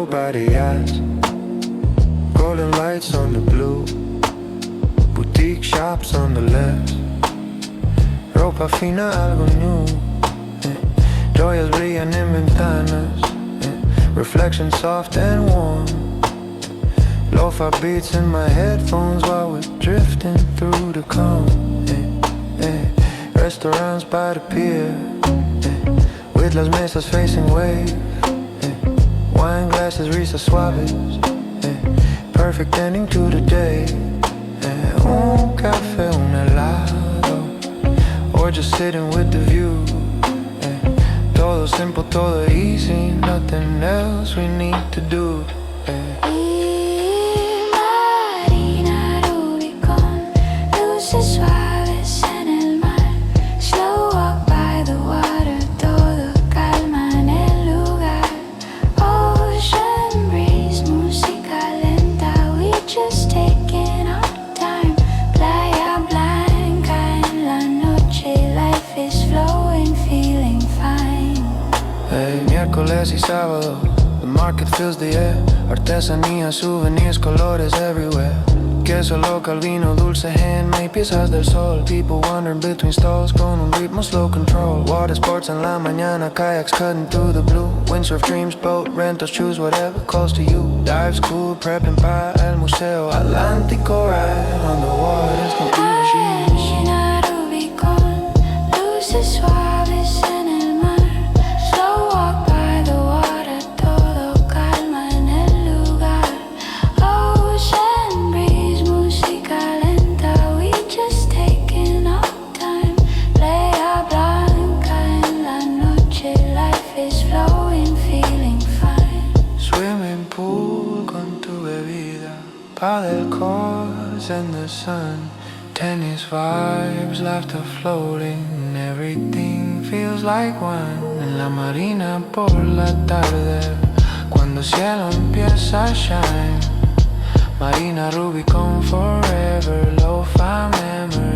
by the yachts, golden lights on the blue, boutique shops on the left, ropa fina, algo new, joyas brillan en ventanas, reflections soft and warm, lo-fi beats in my headphones while we're drifting through the calm. Restaurants by the pier, with las mesas facing wave, wine glasses, risas suaves, perfect ending to the day. Un café, un helado, or just sitting with the view. Todo simple, todo easy, nothing else we need to do. Marina, Rubicon, luces suaves en el mar. Slow walk by the water, todo calma en el lugar. Ocean breeze, música lenta, we just taking our time. Playa Blanca en la noche, life is flowing, feeling fine. Miércoles y sábado, the market fills the air. Artesanía, souvenirs, colores everywhere. Queso local, vino dulce, handmade, piezas del sol. People wandering between stalls con un ritmo slow control. Water sports en la mañana, kayaks cutting through the blue. Windsurf dreams, boat rentals, choose whatever calls to you. Dive school, prepping pa el museo. Atlántico ride on the waters con Marina, Rubicon, luces suaves en el mar. Slow walk by the water, todo calma en el lugar. Ocean breeze, música lenta, we just taking our time. Playa Blanca en la noche, life is flowing, feeling fine. swimming pool con tu bebida, paddle courts in the sun, tennis vibes, laughter floating, everything feels like one. En la marina por la tarde, cuando el cielo empieza a shine. Marina, Rubicon forever, lo-fi memory.